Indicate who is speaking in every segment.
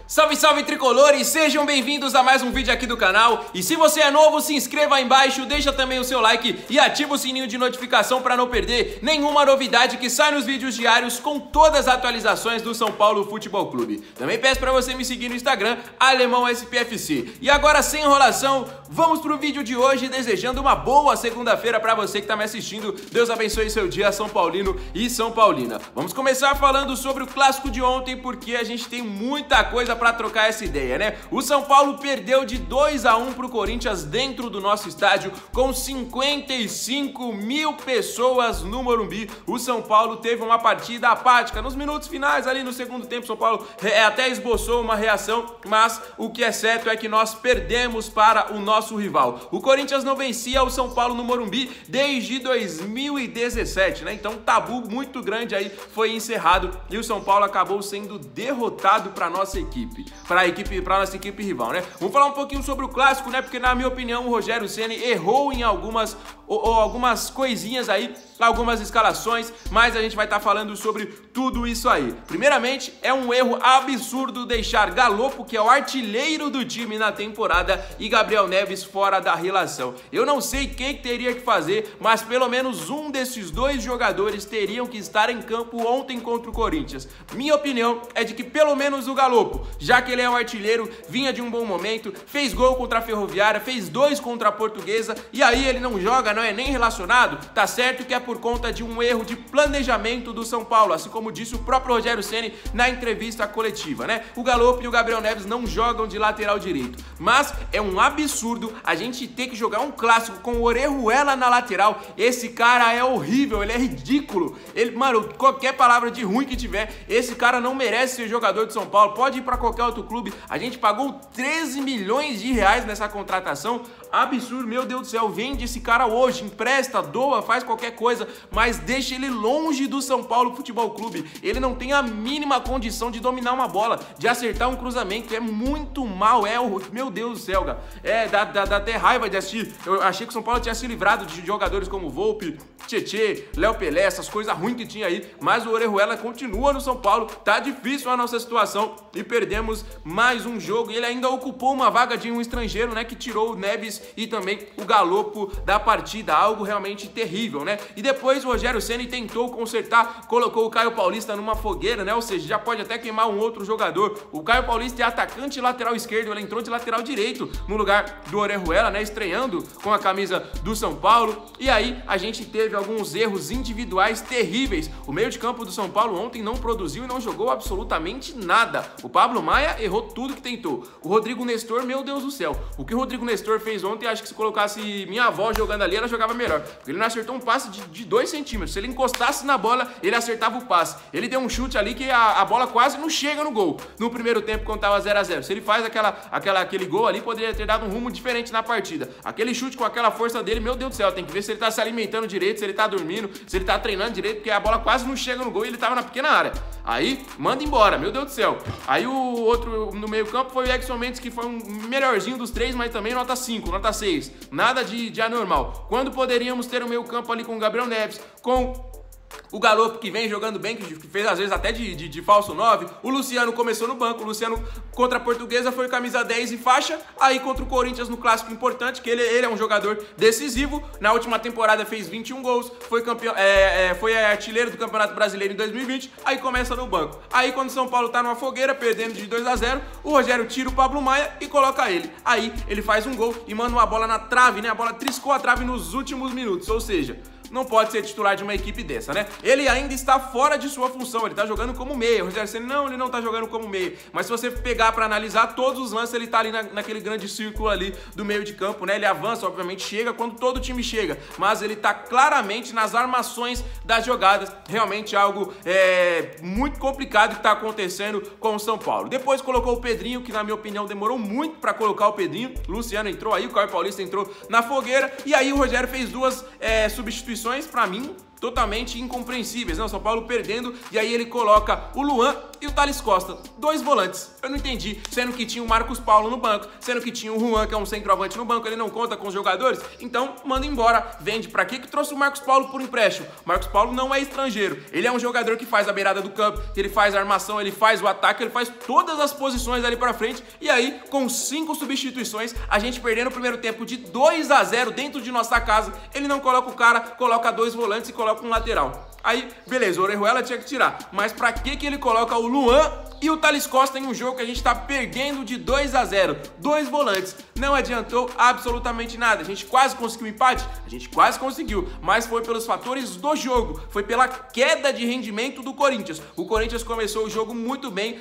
Speaker 1: Salve, salve tricolores, sejam bem-vindos a mais um vídeo aqui do canal. E se você é novo, se inscreva aí embaixo, deixa também o seu like e ativa o sininho de notificação para não perder nenhuma novidade que sai nos vídeos diários com todas as atualizações do São Paulo Futebol Clube. Também peço para você me seguir no Instagram, AlemãoSPFC. E agora, sem enrolação, vamos pro vídeo de hoje, desejando uma boa segunda-feira para você que tá me assistindo. Deus abençoe seu dia, São Paulino e São Paulina. Vamos começar falando sobre o clássico de ontem, porque a gente tem muita coisa para trocar essa ideia, né? O São Paulo perdeu de 2-1 pro Corinthians dentro do nosso estádio, com 55 mil pessoas no Morumbi. O São Paulo teve uma partida apática. Nos minutos finais, ali no segundo tempo, o São Paulo até esboçou uma reação, mas o que é certo é que nós perdemos para o nosso rival. O Corinthians não vencia o São Paulo no Morumbi desde 2017, né? Então, um tabu muito grande aí foi encerrado e o São Paulo acabou sendo derrotado para nossa equipe. Para nossa equipe rival, né? Vamos falar um pouquinho sobre o clássico, né? Porque na minha opinião o Rogério Ceni errou em algumas coisinhas aí, algumas escalações, mas a gente vai estar falando sobre tudo isso aí. Primeiramente, é um erro absurdo deixar Galopo, que é o artilheiro do time na temporada, e Gabriel Neves fora da relação. Eu não sei quem teria que fazer, mas pelo menos um desses dois jogadores teriam que estar em campo ontem contra o Corinthians. Minha opinião é de que pelo menos o Galopo, já que ele é um artilheiro, vinha de um bom momento, fez gol contra a Ferroviária, fez 2 contra a Portuguesa, e aí ele não joga, não é nem relacionado. Tá certo que é por conta de um erro de planejamento do São Paulo, assim como disse o próprio Rogério Ceni na entrevista coletiva, né? O Galopo e o Gabriel Neves não jogam de lateral direito, mas é um absurdo a gente ter que jogar um clássico com o Orejuela na lateral. Esse cara é horrível, ele é ridículo, mano, qualquer palavra de ruim que tiver, esse cara não merece ser jogador de São Paulo, pode ir pra qualquer outro clube. A gente pagou 13 milhões de reais nessa contratação, absurdo, meu Deus do céu. Vende esse cara hoje, empresta, doa, faz qualquer coisa, mas deixa ele longe do São Paulo Futebol Clube. Ele não tem a mínima condição de dominar uma bola, de acertar um cruzamento, é muito mal, meu Deus do céu, cara. Dá até raiva de assistir. Eu achei que o São Paulo tinha se livrado de jogadores como Volpi, Tietê, Léo Pelé, essas coisas ruins que tinha aí, mas o Orejuela continua no São Paulo. Tá difícil a nossa situação e perdemos mais um jogo, e ele ainda ocupou uma vaga de um estrangeiro, né, que tirou o Neves e também o Galopo da partida, algo realmente terrível, né? E depois o Rogério Ceni tentou consertar, colocou o Caio Paulista numa fogueira, né? Ou seja, já pode até queimar um outro jogador. O Caio Paulista é atacante e lateral esquerdo, ele entrou de lateral direito no lugar do Orejuela, né, estreando com a camisa do São Paulo. E aí a gente teve alguns erros individuais terríveis. O meio de campo do São Paulo ontem não produziu e não jogou absolutamente nada. O Pablo Maia errou tudo que tentou. O Rodrigo Nestor, meu Deus do céu, o que o Rodrigo Nestor fez ontem, acho que se colocasse minha avó jogando ali, ela jogava melhor, porque ele não acertou um passe de 2 centímetros. Se ele encostasse na bola, ele acertava o passe. Ele deu um chute ali que a bola quase não chega no gol, no primeiro tempo, quando tava 0-0. Se ele faz aquele gol ali, poderia ter dado um rumo diferente na partida. Aquele chute com aquela força dele, meu Deus do céu, tem que ver se ele tá se alimentando direito, se ele tá dormindo, se ele tá treinando direito, porque a bola quase não chega no gol e ele tava na pequena área. Aí, manda embora, meu Deus do céu. Aí o outro no meio campo foi o Edson Mendes, que foi um melhorzinho dos 3, mas também nota 5, nota 6. Nada de anormal. Quando poderíamos ter o meio campo ali com o Gabriel Neves, com o Galopo, que vem jogando bem, que fez às vezes até de falso 9. O Luciano começou no banco. O Luciano contra a Portuguesa foi camisa 10 e faixa. Aí contra o Corinthians no clássico importante, que ele é um jogador decisivo. Na última temporada fez 21 gols. Foi campeão, foi artilheiro do Campeonato Brasileiro em 2020. Aí começa no banco. Aí quando o São Paulo tá numa fogueira, perdendo de 2-0, o Rogério tira o Pablo Maia e coloca ele. Aí ele faz um gol e manda uma bola na trave, né? A bola triscou a trave nos últimos minutos. Ou seja, não pode ser titular de uma equipe dessa, né? Ele ainda está fora de sua função, ele tá jogando como meia. O Rogério Ceni, não, ele não tá jogando como meia. Mas se você pegar pra analisar todos os lances, ele tá ali naquele grande círculo ali do meio de campo, né? Ele avança, obviamente, chega quando todo o time chega, mas ele tá claramente nas armações das jogadas. Realmente algo muito complicado que tá acontecendo com o São Paulo. Depois colocou o Pedrinho, que na minha opinião demorou muito pra colocar o Pedrinho. O Luciano entrou aí, o Caio Paulista entrou na fogueira, e aí o Rogério fez 2 substituições, pra mim, totalmente incompreensíveis, né? O São Paulo perdendo, e aí ele coloca o Luan e o Thales Costa, 2 volantes. Eu não entendi, sendo que tinha o Marcos Paulo no banco, sendo que tinha o Juan, que é um centroavante no banco, ele não conta com os jogadores, então manda embora, vende. Pra quê que trouxe o Marcos Paulo por empréstimo? O Marcos Paulo não é estrangeiro, ele é um jogador que faz a beirada do campo, ele faz a armação, ele faz o ataque, ele faz todas as posições ali pra frente, e aí, com 5 substituições, a gente perdendo o primeiro tempo de 2-0 dentro de nossa casa, ele não coloca o cara, coloca 2 volantes e coloca um lateral. Aí, beleza, o Orejuela tinha que tirar, mas pra que ele coloca o Luan e o Thales Costa em um jogo que a gente tá perdendo de 2-0? 2 volantes, não adiantou absolutamente nada. A gente quase conseguiu empate? A gente quase conseguiu, mas foi pelos fatores do jogo, foi pela queda de rendimento do Corinthians. O Corinthians começou o jogo muito bem,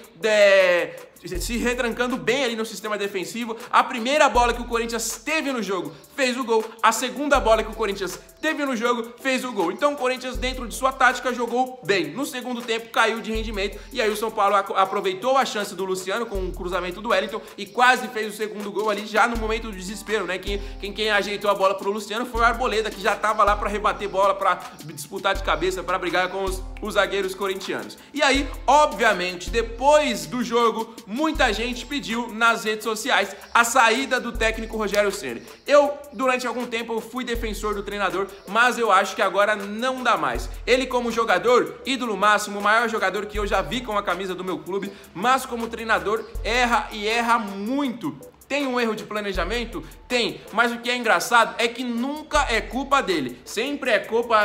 Speaker 1: se retrancando bem ali no sistema defensivo. A primeira bola que o Corinthians teve no jogo fez o gol, a segunda bola que o Corinthians teve no jogo fez o gol. Então o Corinthians, dentro de sua tática, jogou bem. No segundo tempo caiu de rendimento, e aí o São Paulo aproveitou a chance do Luciano com um cruzamento do Wellington e quase fez o segundo gol ali já no momento do desespero, né? Quem ajeitou a bola pro Luciano foi o Arboleda, que já tava lá para rebater bola, para disputar de cabeça, para brigar com os zagueiros corintianos. E aí, obviamente, depois do jogo, muita gente pediu nas redes sociais a saída do técnico Rogério Ceni. Eu, durante algum tempo, eu fui defensor do treinador, mas eu acho que agora não dá mais. Ele, como jogador, ídolo máximo, o maior jogador que eu já vi com a camisa do meu clube, mas como treinador, erra e erra muito. Tem um erro de planejamento? Tem, mas o que é engraçado é que nunca é culpa dele. Sempre é culpa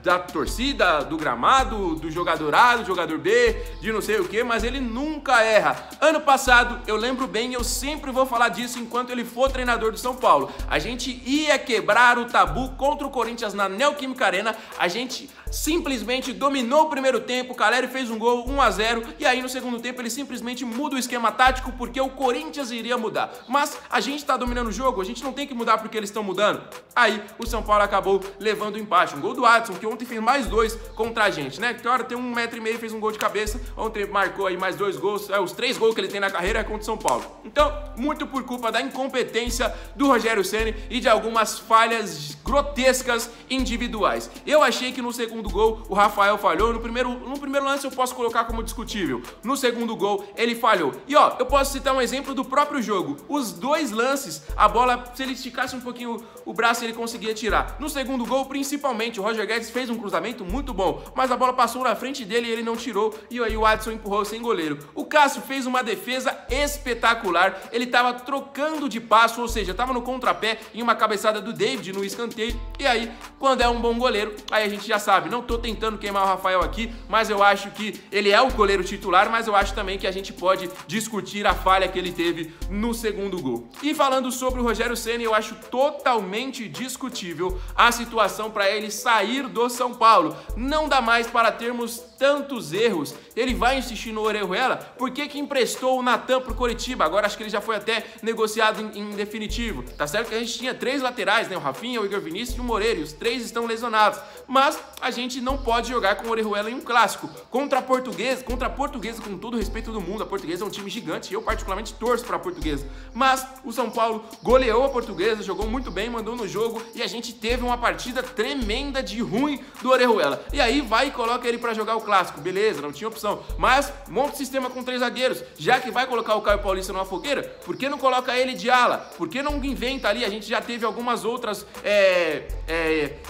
Speaker 1: da torcida, do gramado, do jogador A, do jogador B, de não sei o que, mas ele nunca erra. Ano passado, eu lembro bem, eu sempre vou falar disso enquanto ele for treinador do São Paulo. A gente ia quebrar o tabu contra o Corinthians na Neoquímica Arena, a gente simplesmente dominou o primeiro tempo, o Caleri fez um gol, 1-0, e aí no segundo tempo ele simplesmente muda o esquema tático porque o Corinthians iria mudar. Mas a gente tá dominando o jogo, a gente não tem que mudar porque eles estão mudando. Aí o São Paulo acabou levando o empate. Um gol do Adson, que ontem fez mais 2 contra a gente, né? Que hora tem 1,5 m, fez um gol de cabeça. Ontem marcou aí mais 2 gols. Os 3 gols que ele tem na carreira é contra o São Paulo. Então, muito por culpa da incompetência do Rogério Ceni e de algumas falhas grotescas individuais. Eu achei que no segundo gol o Rafael falhou. No primeiro lance eu posso colocar como discutível. No segundo gol ele falhou. E ó, eu posso citar um exemplo do próprio jogo. Os 2 lances, a bola, se ele esticasse um pouquinho o braço, ele conseguia tirar. No segundo gol, principalmente, o Roger Guedes fez um cruzamento muito bom, mas a bola passou na frente dele e ele não tirou, e aí o Adson empurrou sem goleiro. O Cássio fez uma defesa espetacular, ele estava trocando de passo, ou seja, estava no contrapé em uma cabeçada do David no escanteio, e aí, quando é um bom goleiro, aí a gente já sabe, não tô tentando queimar o Rafael aqui, mas eu acho que ele é o goleiro titular, mas eu acho também que a gente pode discutir a falha que ele teve no segundo gol. E falando sobre o Rogério Ceni, eu acho totalmente discutível a situação para ele sair do São Paulo. Não dá mais para termos tantos erros. Ele vai insistir no Orejuela? Por que emprestou o Natan pro Coritiba? Agora acho que ele já foi até negociado em definitivo. Tá certo que a gente tinha 3 laterais, né? O Rafinha, o Igor Vinícius e o Moreira, e os 3 estão lesionados. Mas a gente não pode jogar com o Orejuela em um clássico. Contra a Portuguesa, com todo o respeito do mundo, a Portuguesa é um time gigante, eu particularmente torço para a Portuguesa. Mas o São Paulo goleou a Portuguesa, jogou muito bem, mandou no jogo, e a gente teve uma partida tremenda de ruim do Orejuela. E aí vai e coloca ele para jogar o clássico, beleza, não tinha opção. Mas monta o sistema com 3 zagueiros, já que vai colocar o Caio Paulista numa fogueira, por que não coloca ele de ala? Por que não inventa ali? A gente já teve algumas outras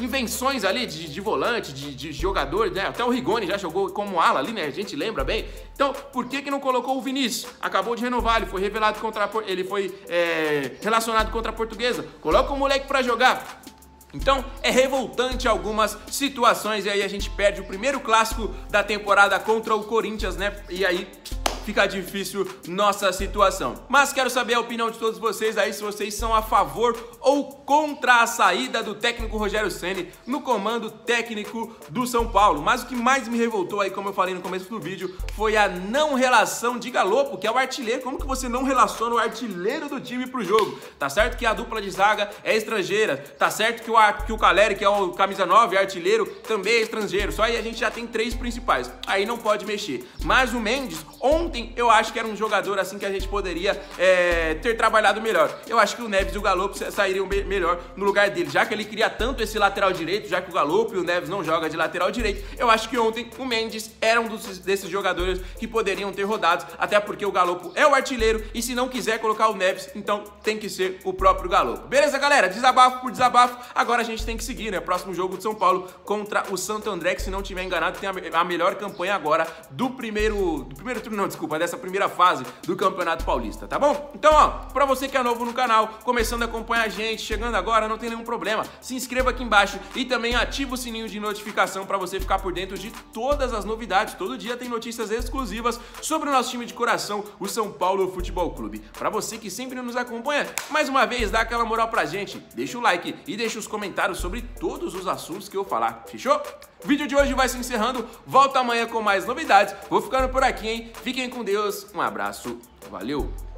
Speaker 1: invenções ali de volante, de jogadores, né? Até o Rigoni já jogou como ala ali, né? A gente lembra bem. Então, por que não colocou o Vinícius? Acabou de renovar, ele foi revelado ele foi relacionado contra a Portuguesa. Coloca o moleque pra jogar. Então é revoltante algumas situações, e aí a gente perde o primeiro clássico da temporada contra o Corinthians, né? E aí fica difícil nossa situação. Mas quero saber a opinião de todos vocês aí, se vocês são a favor ou contra a saída do técnico Rogério Ceni no comando técnico do São Paulo. Mas o que mais me revoltou aí, como eu falei no começo do vídeo, foi a não relação de Galopo, que é o artilheiro. Como que você não relaciona o artilheiro do time pro jogo? Tá certo que a dupla de zaga é estrangeira, tá certo que o Caleri, que é o camisa 9, artilheiro, também é estrangeiro. Só aí a gente já tem 3 principais, aí não pode mexer. Mas o Mendes, ontem ontem eu acho que era um jogador assim que a gente poderia ter trabalhado melhor. Eu acho que o Neves e o Galopo sairiam melhor no lugar dele, já que ele queria tanto esse lateral direito, já que o Galopo e o Neves não jogam de lateral direito. Eu acho que ontem o Mendes era um desses jogadores que poderiam ter rodado, até porque o Galopo é o artilheiro e se não quiser colocar o Neves, então tem que ser o próprio Galopo. Beleza, galera? Desabafo por desabafo. Agora a gente tem que seguir, né? Próximo jogo de São Paulo contra o Santo André, que se não tiver enganado tem a melhor campanha agora do primeiro turno, não, desculpa, dessa primeira fase do Campeonato Paulista, tá bom? Então, ó, pra você que é novo no canal, começando a acompanhar a gente, chegando agora, não tem nenhum problema, se inscreva aqui embaixo e também ativa o sininho de notificação pra você ficar por dentro de todas as novidades. Todo dia tem notícias exclusivas sobre o nosso time de coração, o São Paulo Futebol Clube. Pra você que sempre nos acompanha, mais uma vez, dá aquela moral pra gente, deixa o like e deixa os comentários sobre todos os assuntos que eu falar, fechou? O vídeo de hoje vai se encerrando, volta amanhã com mais novidades, vou ficando por aqui, hein? Fiquem com Deus, um abraço, valeu!